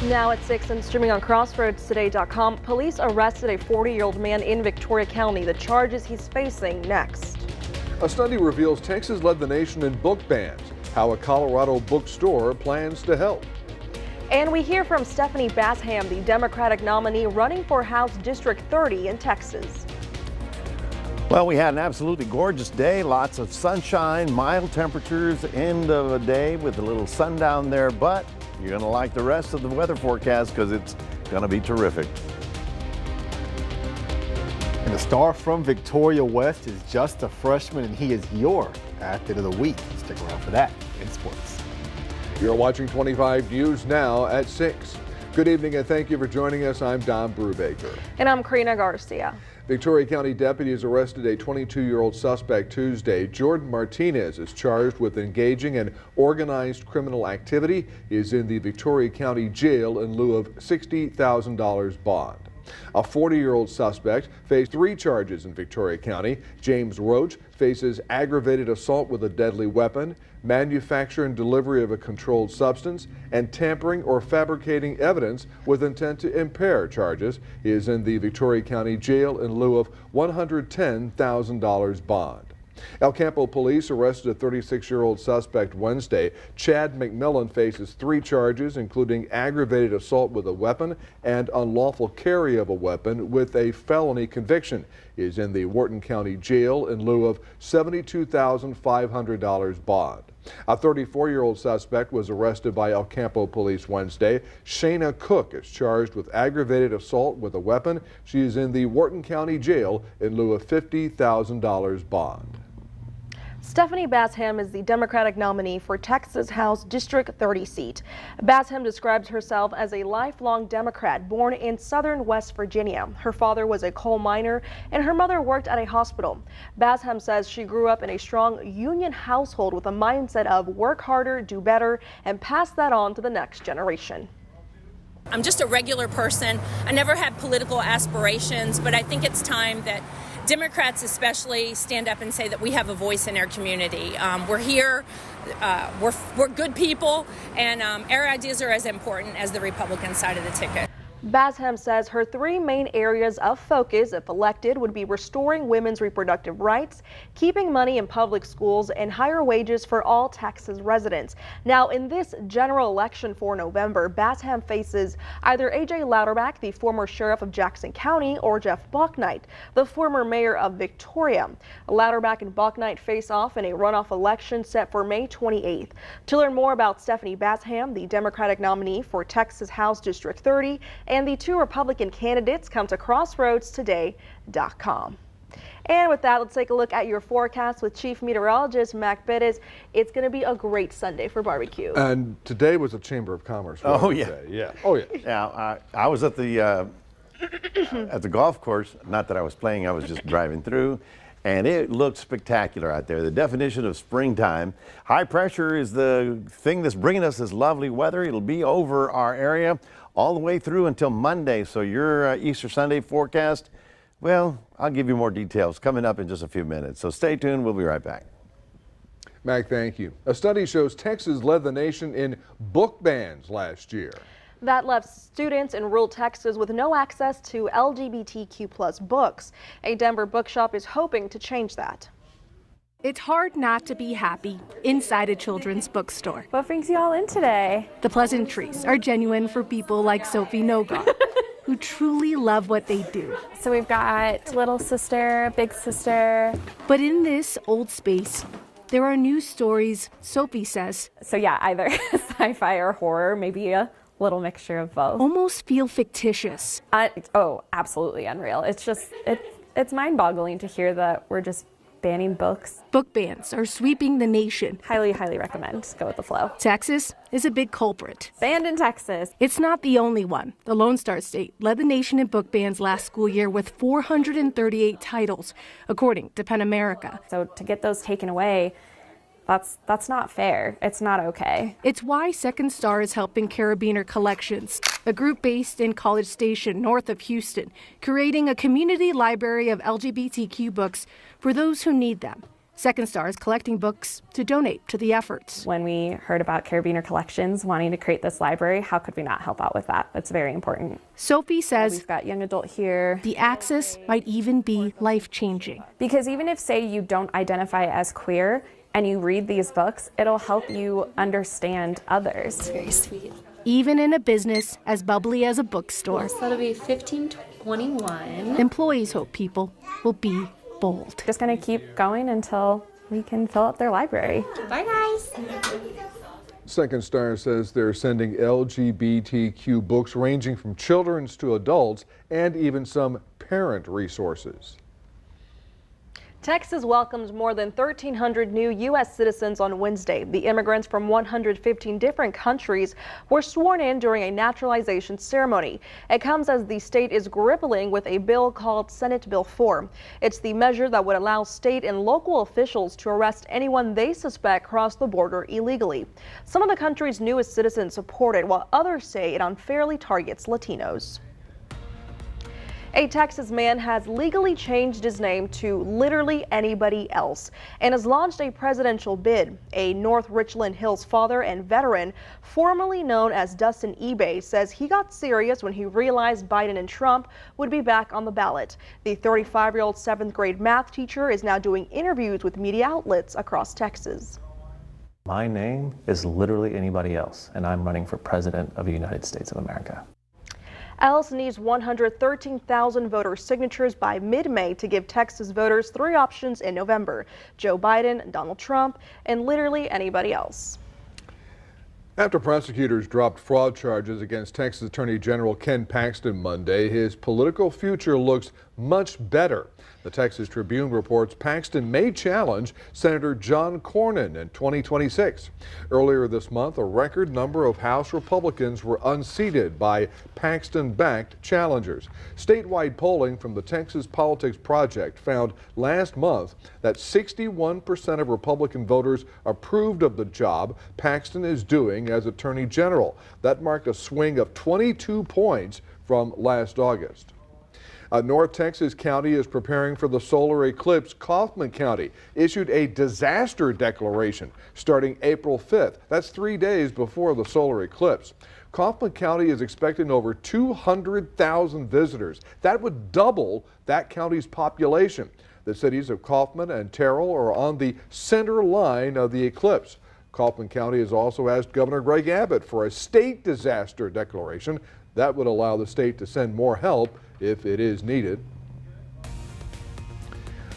Now at 6 and streaming on CrossroadsToday.com, police arrested a 40-year-old man in Victoria County. The charges he's facing next. A study reveals Texas led the nation in book bans. How a Colorado bookstore plans to help. And we hear from Stephanie Basham, the Democratic nominee running for House District 30 in Texas. Well, we had an absolutely gorgeous day, lots of sunshine, mild temperatures, end of a day with a little sundown there, but you're going to like the rest of the weather forecast because it's going to be terrific. And the star from Victoria West is just a freshman, and he is your athlete of the week. Stick around for that in sports. You're watching 25 News now at 6. Good evening and thank you for joining us. I'm Don Brubaker. And I'm Karina Garcia. Victoria County deputies arrested a 22-year-old suspect Tuesday. Jordan Martinez is charged with engaging in organized criminal activity. He is in the Victoria County Jail in lieu of $60,000 bond. A 40-year-old suspect faced 3 charges in Victoria County. James Roach faces aggravated assault with a deadly weapon, manufacture and delivery of a controlled substance, and tampering or fabricating evidence with intent to impair charges. He is in the Victoria County Jail in lieu of $110,000 bond. El Campo police arrested a 36-year-old suspect Wednesday. Chad McMillan faces 3 charges, including aggravated assault with a weapon and unlawful carry of a weapon with a felony conviction. He is in the Wharton County Jail in lieu of $72,500 bond. A 34-year-old suspect was arrested by El Campo police Wednesday. Shayna Cook is charged with aggravated assault with a weapon. She is in the Wharton County Jail in lieu of $50,000 bond. Stephanie Basham is the Democratic nominee for Texas House District 30 seat. Basham describes herself as a lifelong Democrat born in southern West Virginia. Her father was a coal miner and her mother worked at a hospital. Basham says she grew up in a strong union household with a mindset of work harder, do better, and pass that on to the next generation. I'm just a regular person. I never had political aspirations, but I think it's time that Democrats especially stand up and say that we have a voice in our community. We're here, we're good people, and our ideas are as important as the Republican side of the ticket. Basham says her 3 main areas of focus, if elected, would be restoring women's reproductive rights, keeping money in public schools, and higher wages for all Texas residents. Now, in this general election for November, Basham faces either A.J. Louderback, the former sheriff of Jackson County, or Jeff Bucknight, the former mayor of Victoria. Louderback and Bucknight face off in a runoff election set for May 28th. To learn more about Stephanie Basham, the Democratic nominee for Texas House District 30, and the 2 Republican candidates, come to CrossroadsToday.com. And with that, let's take a look at your forecast with Chief Meteorologist Mac Bettis. It's going to be a great Sunday for barbecue. And today was a Chamber of Commerce. Oh, yeah. Yeah. Oh, yeah. Now, I was at the golf course. Not that I was playing, I was just driving through. And it looked spectacular out there. The definition of springtime. High pressure is the thing that's bringing us this lovely weather. It'll be over our area all the way through until Monday. So your Easter Sunday forecast, well, I'll give you more details coming up in just a few minutes. So stay tuned. We'll be right back. Mac, thank you. A study shows Texas led the nation in book bans last year. That left students in rural Texas with no access to LGBTQ+ books. A Denver bookshop is hoping to change that. It's hard not to be happy inside a children's bookstore. What brings you all in today? The pleasantries are genuine for people like Sophie Nova, who truly love what they do. So we've got little sister, big sister. But in this old space, there are new stories, Sophie says. So yeah, either sci-fi or horror, maybe a little mixture of both. Almost feel fictitious. Oh, absolutely unreal. It's just, it's mind-boggling to hear that we're just banning books. Book bans are sweeping the nation. Highly, highly recommend. Go with the flow. Texas is a big culprit. Banned in Texas. It's not the only one. The Lone Star State led the nation in book bans last school year with 438 titles, according to PEN America. So to get those taken away, that's not fair. It's not okay. It's why Second Star is helping Carabiner Collections, a group based in College Station, north of Houston, creating a community library of LGBTQ books for those who need them. Second Star is collecting books to donate to the efforts. When we heard about Carabiner Collections wanting to create this library, how could we not help out with that? That's very important. Sophie says We've got young adult here. the access might even be life-changing. Because even if, say, you don't identify as queer and you read these books, it'll help you understand others. Very sweet. Even in a business as bubbly as a bookstore, So that'll be 1521. employees hope people will be bold. Just going to keep going until we can fill up their library. Bye, guys. Second Star says they're sending LGBTQ books ranging from children's to adults and even some parent resources. Texas welcomed more than 1,300 new U.S. citizens on Wednesday. The immigrants from 115 different countries were sworn in during a naturalization ceremony. It comes as the state is grappling with a bill called Senate Bill 4. It's the measure that would allow state and local officials to arrest anyone they suspect crossed the border illegally. Some of the country's newest citizens support it, while others say it unfairly targets Latinos. A Texas man has legally changed his name to literally anybody else and has launched a presidential bid. A North Richland Hills father and veteran, formerly known as Dustin eBay, says he got serious when he realized Biden and Trump would be back on the ballot. The 35-year-old 7th grade math teacher is now doing interviews with media outlets across Texas. My name is literally anybody else, and I'm running for president of the United States of America. Alice needs 113,000 voter signatures by mid-May to give Texas voters 3 options in November: Joe Biden, Donald Trump, and literally anybody else. After prosecutors dropped fraud charges against Texas Attorney General Ken Paxton Monday, his political future looks much better. The Texas Tribune reports Paxton may challenge Senator John Cornyn in 2026. Earlier this month, a record number of House Republicans were unseated by Paxton-backed challengers. Statewide polling from the Texas Politics Project found last month that 61% of Republican voters approved of the job Paxton is doing as Attorney General. That marked a swing of 22 points from last August. North Texas County is preparing for the solar eclipse. Kaufman County issued a disaster declaration starting April 5th. That's 3 days before the solar eclipse. Kaufman County is expecting over 200,000 visitors. That would double that county's population. The cities of Kaufman and Terrell are on the center line of the eclipse. Kaufman County has also asked Governor Greg Abbott for a state disaster declaration. That would allow the state to send more help if it is needed.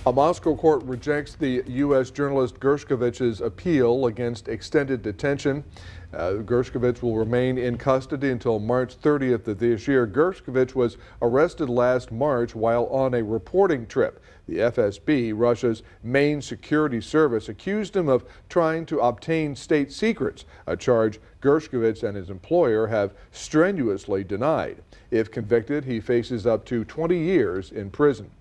A Moscow court rejects the U.S. journalist Gershkovich's appeal against extended detention. Gershkovich will remain in custody until March 30th of this year. Gershkovich was arrested last March while on a reporting trip. The FSB, Russia's main security service, accused him of trying to obtain state secrets, a charge Gershkovich and his employer have strenuously denied. If convicted, he faces up to 20 years in prison.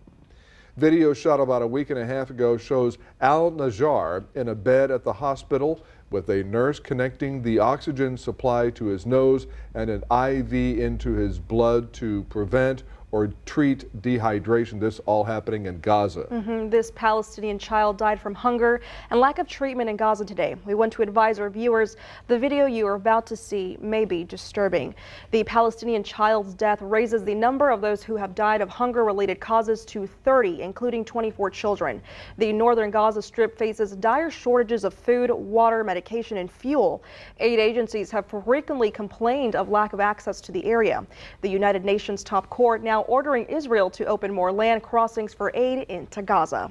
Video shot about a week and a half ago shows Al Najjar in a bed at the hospital with a nurse connecting the oxygen supply to his nose and an IV into his blood to prevent or treat dehydration. This all happening in Gaza. This Palestinian child died from hunger and lack of treatment in Gaza today. We want to advise our viewers the video you are about to see may be disturbing. The Palestinian child's death raises the number of those who have died of hunger-related causes to 30, including 24 children. The northern Gaza Strip faces dire shortages of food, water, medication, and fuel. Aid agencies have frequently complained of lack of access to the area. The United Nations top court now ordering Israel to open more land crossings for aid into Gaza.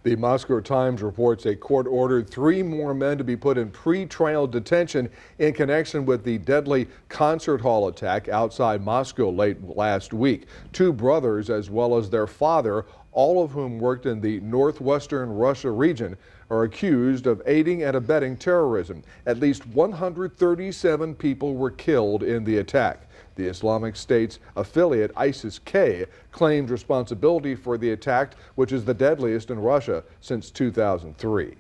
The Moscow Times reports a court ordered 3 more men to be put in pre-trial detention in connection with the deadly concert hall attack outside Moscow late last week. 2 brothers as well as their father, all of whom worked in the northwestern Russia region, are accused of aiding and abetting terrorism. At least 137 people were killed in the attack. The Islamic State's affiliate ISIS-K claimed responsibility for the attack, which is the deadliest in Russia since 2003.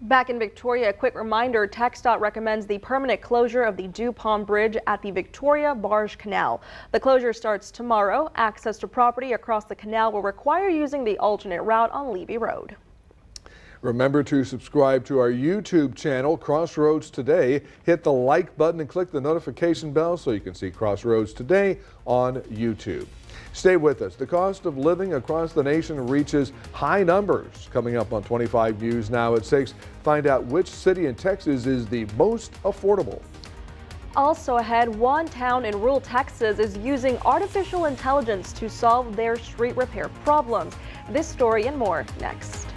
Back in Victoria, a quick reminder, TxDOT recommends the permanent closure of the DuPont Bridge at the Victoria Barge Canal. The closure starts tomorrow. Access to property across the canal will require using the alternate route on Levy Road. Remember to subscribe to our YouTube channel, Crossroads Today. Hit the like button and click the notification bell so you can see Crossroads Today on YouTube. Stay with us. The cost of living across the nation reaches high numbers. Coming up on 25 News Now at 6, find out which city in Texas is the most affordable. Also ahead, one town in rural Texas is using artificial intelligence to solve their street repair problems. This story and more next.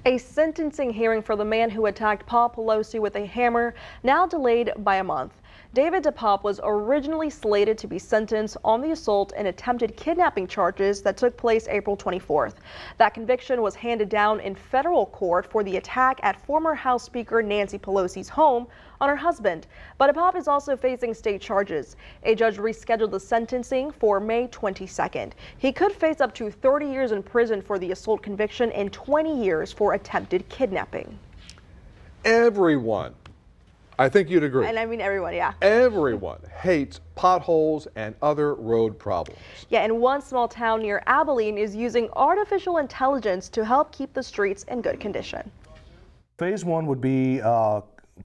A sentencing hearing for the man who attacked Paul Pelosi with a hammer now delayed by a month. David DePape was originally slated to be sentenced on the assault and attempted kidnapping charges that took place April 24th. That conviction was handed down in federal court for the attack at former House Speaker Nancy Pelosi's home on her husband. But DePape is also facing state charges. A judge rescheduled the sentencing for May 22nd. He could face up to 30 years in prison for the assault conviction and 20 years for attempted kidnapping. Everyone, I think you'd agree. And I mean everyone, yeah. Everyone hates potholes and other road problems. Yeah, and one small town near Abilene is using artificial intelligence to help keep the streets in good condition. Phase one would be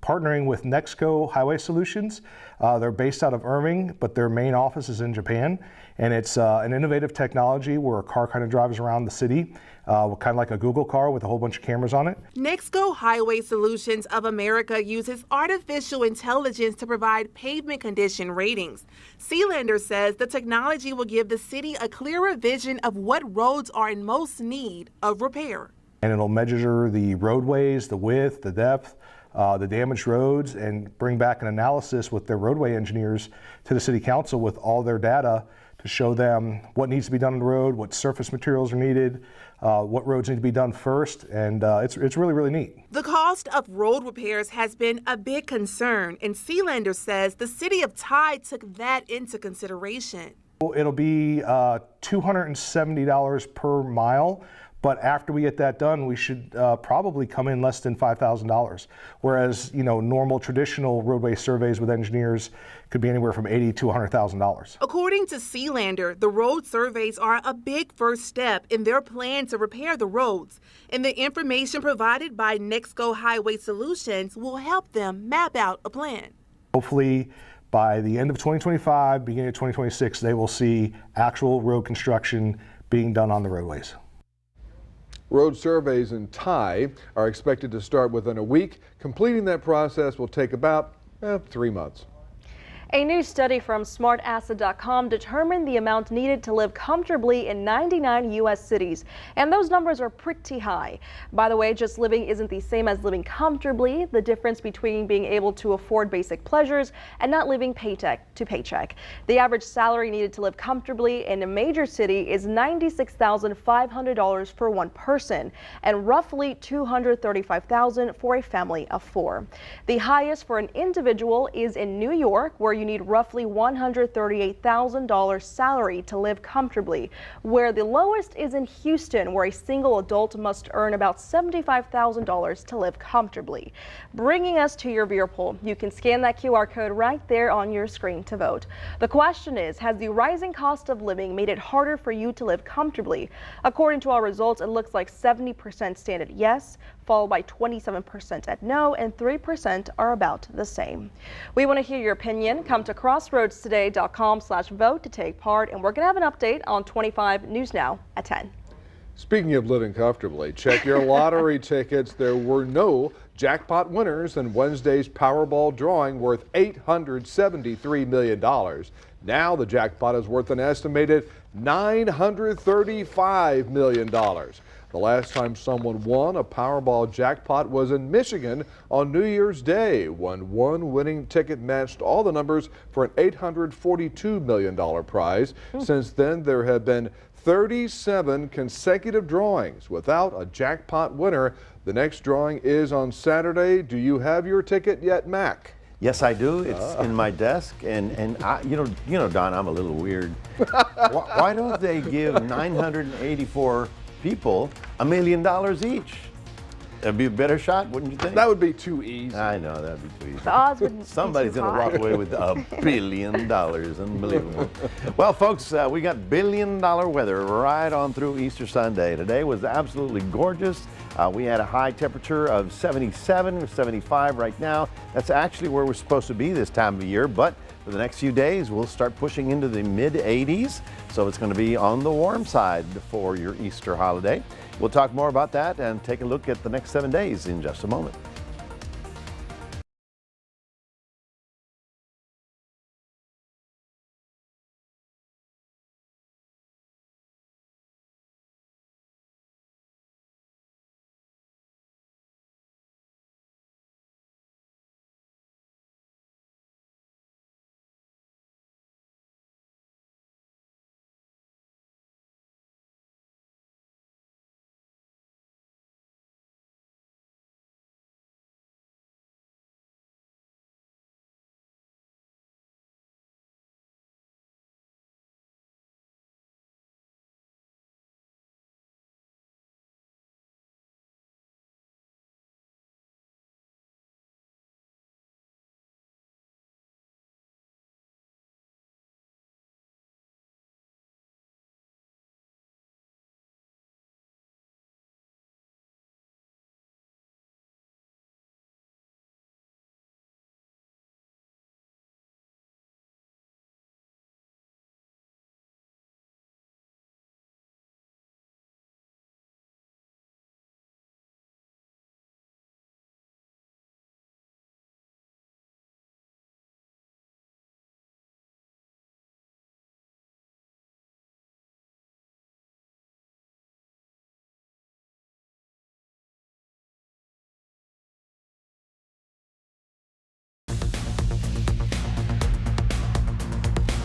partnering with Nexco Highway Solutions. They're based out of Irving, but their main office is in Japan. And it's an innovative technology where a car kind of drives around the city, kind of like a Google car with a whole bunch of cameras on it. Nexco Highway Solutions of America uses artificial intelligence to provide pavement condition ratings. Sealander says the technology will give the city a clearer vision of what roads are in most need of repair. And it'll measure the roadways, the width, the depth, the damaged roads, and bring back an analysis with their roadway engineers to the city council with all their data to show them what needs to be done on the road, what surface materials are needed, what roads need to be done first, and it's really, really neat. The cost of road repairs has been a big concern, and Sealander says the city of Tye took that into consideration. It'll be $270 per mile. But after we get that done, we should probably come in less than $5,000. Whereas, normal traditional roadway surveys with engineers could be anywhere from $80,000 to $100,000. According to Sealander, the road surveys are a big first step in their plan to repair the roads. And the information provided by Nexco Highway Solutions will help them map out a plan. Hopefully, by the end of 2025, beginning of 2026, they will see actual road construction being done on the roadways. Road surveys in Tye are expected to start within a week. Completing that process will take about 3 months. A new study from smartasset.com determined the amount needed to live comfortably in 99 U.S. cities, and those numbers are pretty high. By the way, just living isn't the same as living comfortably. The difference between being able to afford basic pleasures and not living paycheck to paycheck. The average salary needed to live comfortably in a major city is $96,500 for one person, and roughly $235,000 for a family of 4. The highest for an individual is in New York, where you need roughly $138,000 salary to live comfortably, where the lowest is in Houston, where a single adult must earn about $75,000 to live comfortably. Bringing us to your viewer poll. You can scan that QR code right there on your screen to vote. The question is, has the rising cost of living made it harder for you to live comfortably? According to our results, it looks like 70% stand at yes, followed by 27% at no, and 3% are about the same. We want to hear your opinion. Come to crossroadstoday.com/vote to take part, and we're going to have an update on 25 News Now at 10. Speaking of living comfortably, check your lottery tickets. There were no jackpot winners in Wednesday's Powerball drawing worth $873 million. Now the jackpot is worth an estimated $935 million. The last time someone won a Powerball jackpot was in Michigan on New Year's Day, when one winning ticket matched all the numbers for an $842 million prize. Since then, there have been 37 consecutive drawings without a jackpot winner. The next drawing is on Saturday. Do you have your ticket yet, Mac? Yes, I do. It's in my desk, and I, you know, Don, I'm a little weird. Why don't they give 984 people $1 million each? That'd be a better shot, wouldn't you think? That would be too easy. I know, that'd be too easy. The odds wouldn't be Somebody's too going to high. walk away with $1 billion. Unbelievable. Well, folks, we got billion-dollar weather right on through Easter Sunday. Today was absolutely gorgeous. We had a high temperature of 77, 75 right now. That's actually where we're supposed to be this time of year, but for the next few days, we'll start pushing into the mid-80s. So it's going to be on the warm side for your Easter holiday. We'll talk more about that and take a look at the next 7 days in just a moment.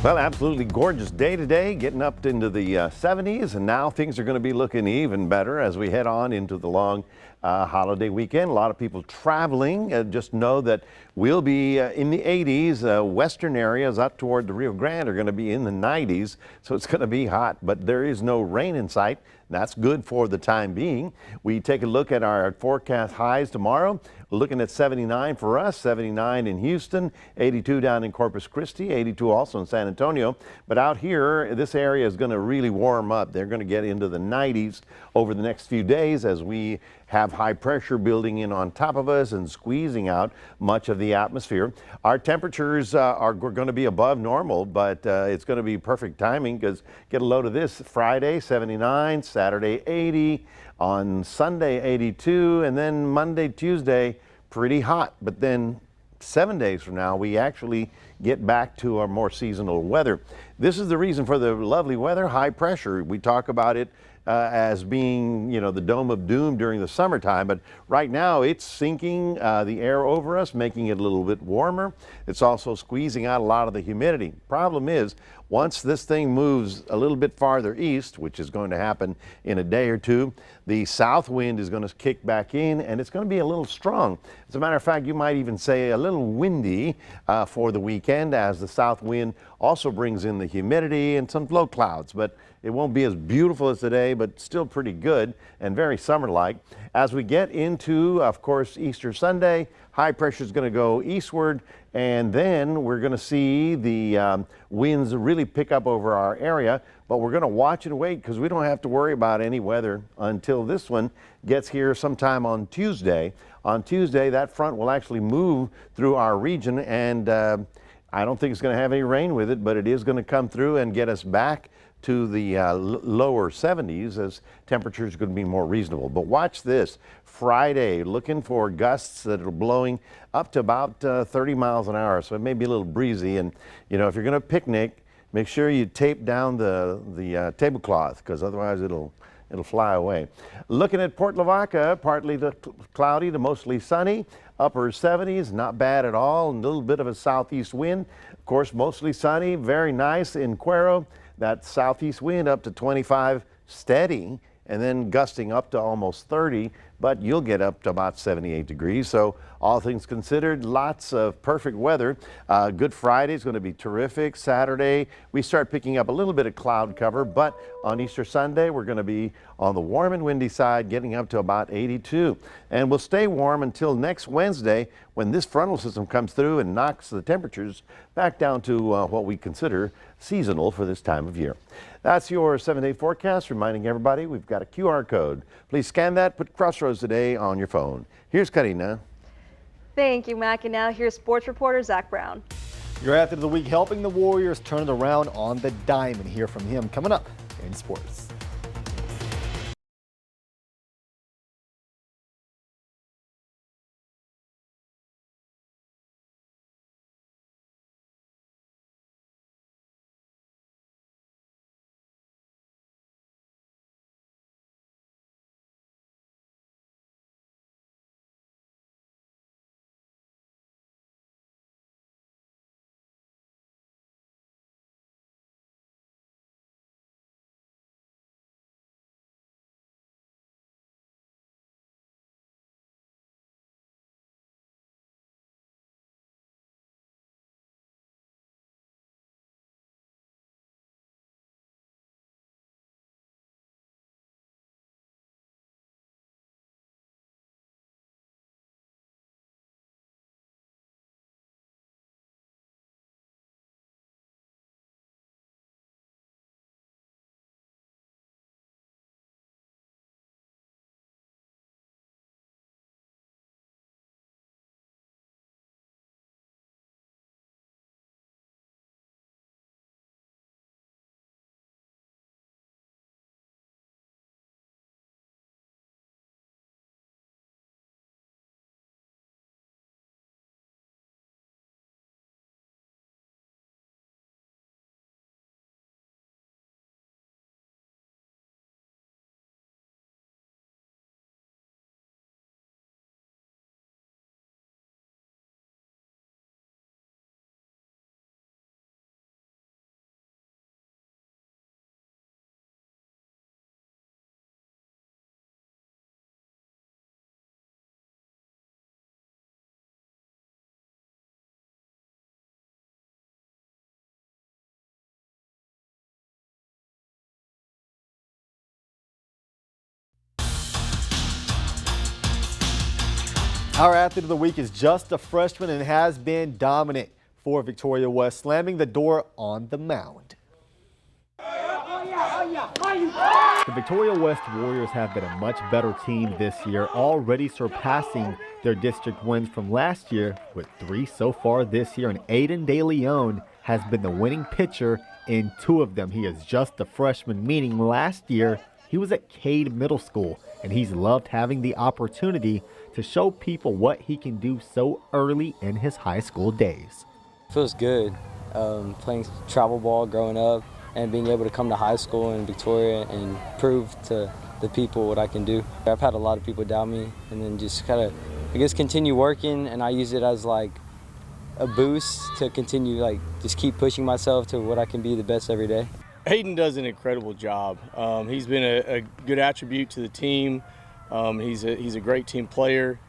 Well, absolutely gorgeous day today, getting up into the 70s, and now things are going to be looking even better as we head on into the long holiday weekend. A lot of people traveling. Just know that we'll be in the 80s. Western areas up toward the Rio Grande are going to be in the 90s, so it's going to be hot, but there is no rain in sight. That's good for the time being. We take a look at our forecast highs tomorrow. We're looking at 79 for us, 79 in Houston, 82 down in Corpus Christi, 82 also in San Antonio. But out here, this area is going to really warm up. They're going to get into the 90s over the next few days as we have high pressure building in on top of us and squeezing out much of the atmosphere. Our temperatures are going to be above normal, but it's going to be perfect timing because get a load of this. Friday, 79, Saturday, 80, on Sunday, 82, and then Monday, Tuesday, pretty hot. But then 7 days from now, we actually get back to our more seasonal weather. This is the reason for the lovely weather, high pressure. We talk about it as being, you know, the dome of doom during the summertime, but right now it's sinking the air over us, making it a little bit warmer. It's also squeezing out a lot of the humidity. Problem is, Once this thing moves a little bit farther east, which is going to happen in a day or two, the south wind is going to kick back in, and it's going to be a little strong. As a matter of fact, you might even say a little windy for the weekend, as the south wind also brings in the humidity and some low clouds. But it won't be as beautiful as today, but still pretty good and very summer-like. As we get into, of course, Easter Sunday, high pressure is going to go eastward, and then we're going to see the winds really pick up over our area. But we're going to watch and wait, because we don't have to worry about any weather until this one gets here sometime on Tuesday. On Tuesday, that front will actually move through our region, and I don't think it's going to have any rain with it, but it is going to come through and get us back to the lower 70s, as temperatures are going to be more reasonable. But watch this. Friday, looking for gusts that are blowing up to about 30 miles an hour, so it may be a little breezy. And you know, if you're going to picnic, make sure you tape down the tablecloth, because otherwise it'll fly away. Looking at Port Lavaca, partly cloudy to mostly sunny, upper 70s, not bad at all, and a little bit of a southeast wind. Of course, mostly sunny, very nice in Cuero. That southeast wind up to 25, steady, and then gusting up to almost 30, but you'll get up to about 78 degrees. So all things considered, lots of perfect weather. Good Friday is going to be terrific. Saturday, we start picking up a little bit of cloud cover, but on Easter Sunday, we're going to be on the warm and windy side, getting up to about 82. And we'll stay warm until next Wednesday, when this frontal system comes through and knocks the temperatures back down to what we consider seasonal for this time of year. That's your 7-day forecast, reminding everybody we've got a QR code. Please scan that, put Crossroads Today on your phone. Here's Karina. Thank you, Mac. And now here's sports reporter Zach Brown. Your athlete of the week, helping the Warriors turn it around on the diamond. Hear from him coming up in sports. Our athlete of the week is just a freshman and has been dominant for Victoria West, slamming the door on the mound. The Victoria West Warriors have been a much better team this year, already surpassing their district wins from last year with 3 so far this year. And Aiden De Leon has been the winning pitcher in 2 of them. He is just a freshman, meaning last year he was at Cade Middle School, and he's loved having the opportunity to show people what he can do so early in his high school days. Feels good playing travel ball growing up and being able to come to high school in Victoria and prove to the people what I can do. I've had a lot of people doubt me, and then just kind of, I guess, continue working, and I use it as like a boost to continue, like, just keep pushing myself to what I can be the best every day. Hayden does an incredible job. He's been a good attribute to the team. He's a great team player,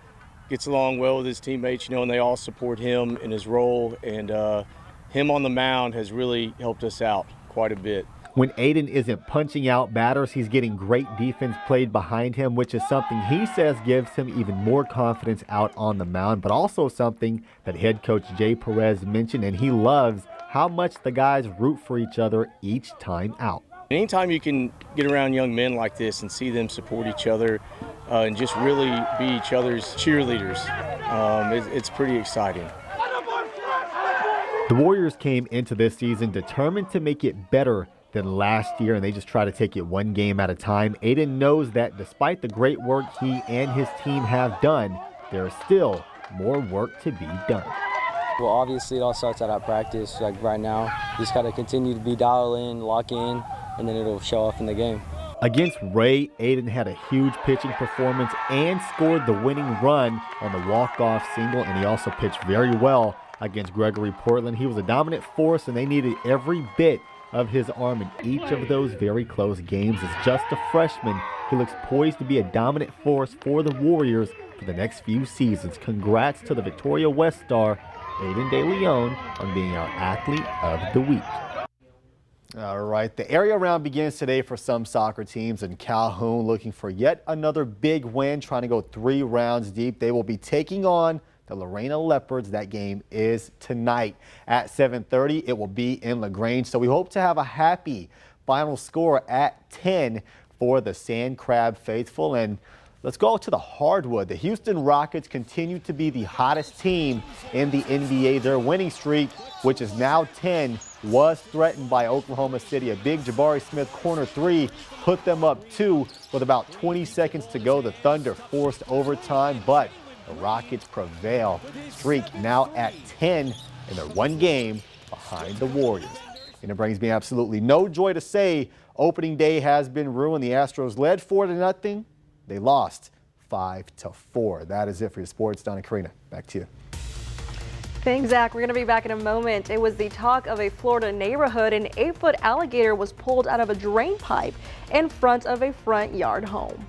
gets along well with his teammates, and they all support him in his role, and him on the mound has really helped us out quite a bit. When Aiden isn't punching out batters, he's getting great defense played behind him, which is something he says gives him even more confidence out on the mound, but also something that head coach Jay Perez mentioned, and he loves how much the guys root for each other each time out. Anytime you can get around young men like this and see them support each other and just really be each other's cheerleaders, it's pretty exciting. The Warriors came into this season determined to make it better than last year, and they just try to take it one game at a time. Aiden knows that despite the great work he and his team have done, there is still more work to be done. Well, obviously it all starts out at practice. Like right now, you just got to continue to be dialed in, lock in, and then it'll show off in the game. Against Ray, Aiden had a huge pitching performance and scored the winning run on the walk-off single, and he also pitched very well against Gregory Portland. He was a dominant force, and they needed every bit of his arm in each of those very close games. As just a freshman, he looks poised to be a dominant force for the Warriors for the next few seasons. Congrats to the Victoria West star, Aiden De Leon, on being our Athlete of the Week. All right, the area round begins today for some soccer teams, and Calhoun looking for yet another big win, trying to go 3 rounds deep. They will be taking on the Lorena Leopards. That game is tonight at 7:30. It will be in LaGrange. So we hope to have a happy final score at 10 for the Sand Crab faithful. And let's go to the hardwood. The Houston Rockets continue to be the hottest team in the NBA. Their winning streak, which is now 10, was threatened by Oklahoma City. A big Jabari Smith corner 3 put them up 2 with about 20 seconds to go. The Thunder forced overtime, but the Rockets prevail. Streak now at 10, and they're 1 game behind the Warriors. And it brings me absolutely no joy to say opening day has been ruined. The Astros led 4-0. They lost 5-4. That is it for your sports. Donna Karina, back to you. Thanks, Zach. We're going to be back in a moment. It was the talk of a Florida neighborhood. An 8-foot alligator was pulled out of a drain pipe in front of a front yard home.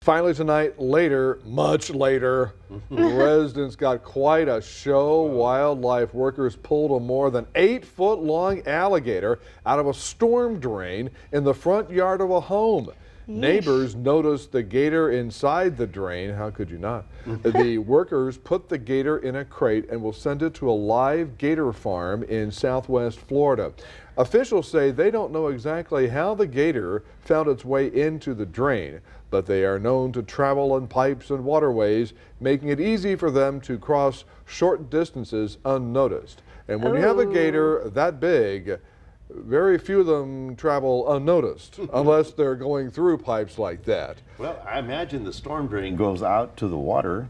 Finally tonight, much later, residents got quite a show. Wildlife workers pulled a more than 8-foot-long alligator out of a storm drain in the front yard of a home. Neighbors noticed the gator inside the drain. How could you not? The workers put the gator in a crate and will send it to a live gator farm in southwest Florida. Officials say they don't know exactly how the gator found its way into the drain, but they are known to travel on pipes and waterways, making it easy for them to cross short distances unnoticed. And when you have a gator that big, very few of them travel unnoticed unless they're going through pipes like that. Well, I imagine the storm drain goes out to the water,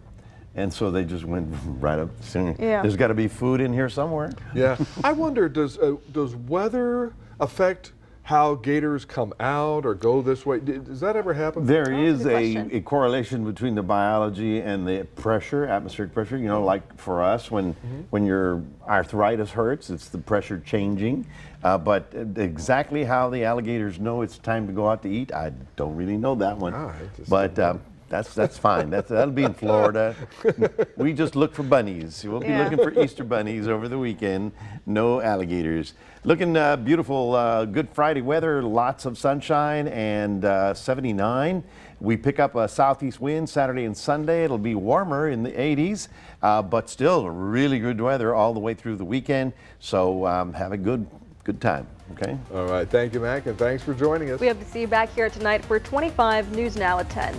and so they just went right up. There's got to be food in here somewhere. Yeah. I wonder, does weather affect how gators come out or go this way? Does that ever happen? There is a correlation between the biology and the pressure, atmospheric pressure. You know, like for us, when your arthritis hurts, it's the pressure changing. But exactly how the alligators know it's time to go out to eat, I don't really know that one. But that's fine. That'll be in Florida. We just look for bunnies. We'll be looking for Easter bunnies over the weekend. No alligators. Looking beautiful, Good Friday weather, lots of sunshine and 79. We pick up a southeast wind Saturday and Sunday. It'll be warmer in the 80s, but still really good weather all the way through the weekend. So have a good time, okay? All right, thank you, Mac, and thanks for joining us. We hope to see you back here tonight for 25 News Now at 10.